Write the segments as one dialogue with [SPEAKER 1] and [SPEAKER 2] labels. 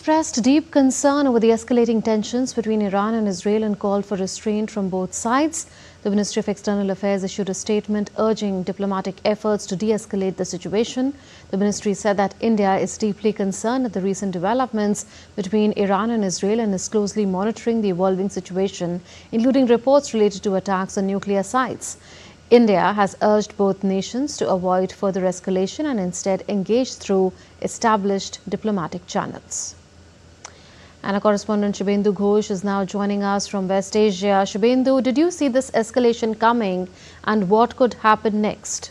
[SPEAKER 1] Expressed deep concern over the escalating tensions between Iran and Israel and called for restraint from both sides. The Ministry of External Affairs issued a statement urging diplomatic efforts to de-escalate the situation. The ministry said that India is deeply concerned at the recent developments between Iran and Israel and is closely monitoring the evolving situation, including reports related to attacks on nuclear sites. India has urged both nations to avoid further escalation and instead engage through established diplomatic channels. And our correspondent Shubhendu Ghosh is now joining us from West Asia. Shubhendu, did you see this escalation coming and what could happen next?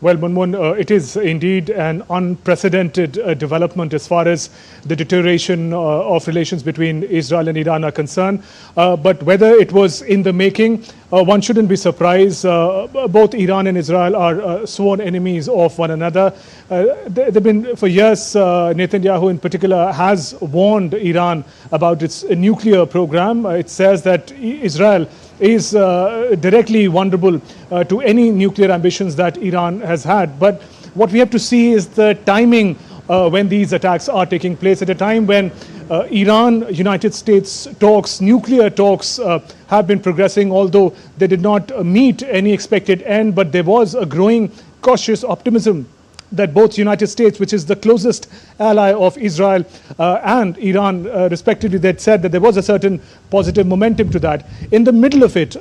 [SPEAKER 2] Well, Munmun, it is indeed an unprecedented development as far as the deterioration of relations between Israel and Iran are concerned. But whether it was in the making, one shouldn't be surprised. Both Iran and Israel are sworn enemies of one another. They've been, for years, Netanyahu in particular has warned Iran about its nuclear program. It says that Israel is directly vulnerable to any nuclear ambitions that Iran has had. But what we have to see is the timing when these attacks are taking place, at a time when Iran-United States talks, nuclear talks have been progressing, although they did not meet any expected end, but there was a growing cautious optimism that both United States, which is the closest ally of Israel, and Iran, respectively, they said that there was a certain positive momentum to that. In the middle of it,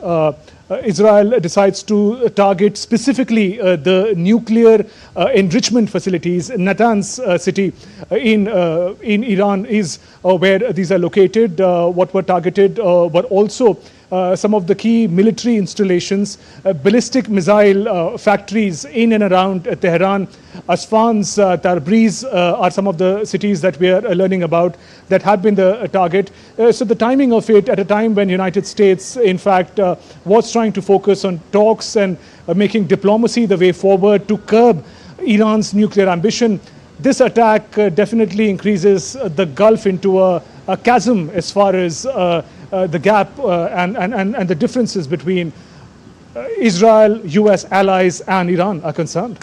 [SPEAKER 2] Israel decides to target specifically the nuclear enrichment facilities. Natanz city in Iran is where these are located. What were targeted were also some of the key military installations, ballistic missile factories in and around Tehran. Asfan's, Tabriz are some of the cities that we are learning about that had been the target. So the timing of it at a time when United States, in fact, was trying to focus on talks and making diplomacy the way forward to curb Iran's nuclear ambition, this attack definitely increases the gulf into a chasm as far as the gap and the differences between Israel, US allies and Iran are concerned.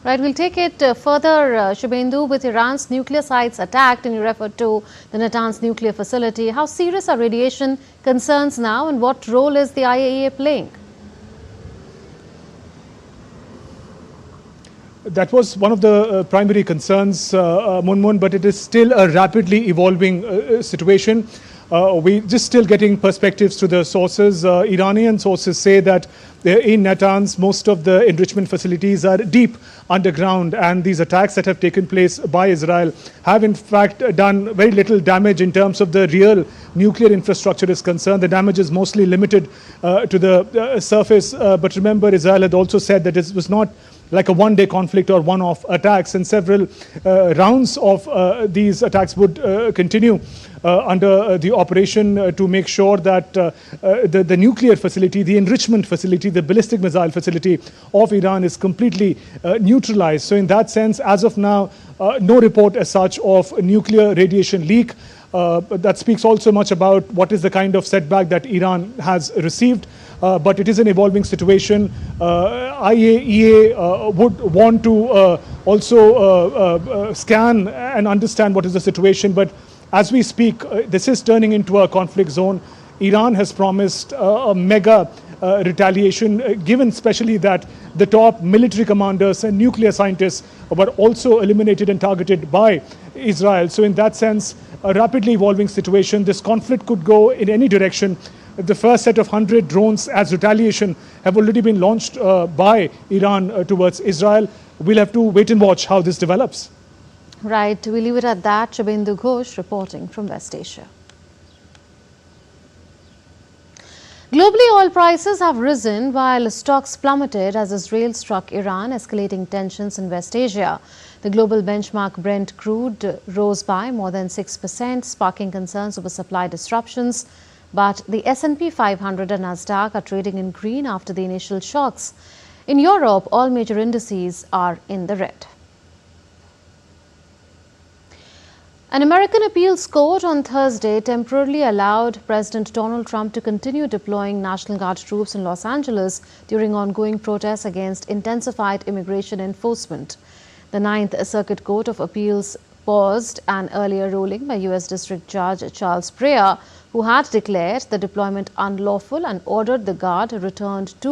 [SPEAKER 1] Right, we'll take it further, Shubhendu, with Iran's nuclear sites attacked, and you referred to the Natanz nuclear facility. How serious are radiation concerns now, and what role is the IAEA playing?
[SPEAKER 2] That was one of the primary concerns, Munmun, but it is still a rapidly evolving situation. We're just still getting perspectives to the sources. Iranian sources say that in Natanz, most of the enrichment facilities are deep underground, and these attacks that have taken place by Israel have in fact done very little damage in terms of the real nuclear infrastructure is concerned. The damage is mostly limited to the surface. But remember, Israel had also said that this was not like a one-day conflict or one-off attacks, and several rounds of these attacks would continue under the operation to make sure that the nuclear facility, the enrichment facility, the ballistic missile facility of Iran is completely neutralized. So in that sense, as of now, no report as such of a nuclear radiation leak. That speaks also much about what is the kind of setback that Iran has received. But it is an evolving situation. IAEA would want to also scan and understand what is the situation. But as we speak, this is turning into a conflict zone. Iran has promised a mega retaliation, given especially that the top military commanders and nuclear scientists were also eliminated and targeted by Israel. So in that sense, a rapidly evolving situation. This conflict could go in any direction. The first set of 100 drones as retaliation have already been launched by Iran towards Israel. We'll have to wait and watch how this develops.
[SPEAKER 1] Right, we'll leave it at that. Shubhendu Ghosh reporting from West Asia. Globally, oil prices have risen while stocks plummeted as Israel struck Iran, escalating tensions in West Asia. The global benchmark Brent crude rose by more than 6%, sparking concerns over supply disruptions. But the S&P 500 and Nasdaq are trading in green after the initial shocks. In Europe, all major indices are in the red. An American appeals court on Thursday temporarily allowed President Donald Trump to continue deploying National Guard troops in Los Angeles during ongoing protests against intensified immigration enforcement. The Ninth Circuit Court of Appeals paused an earlier ruling by U.S. District Judge Charles Breyer, who had declared the deployment unlawful and ordered the guard returned to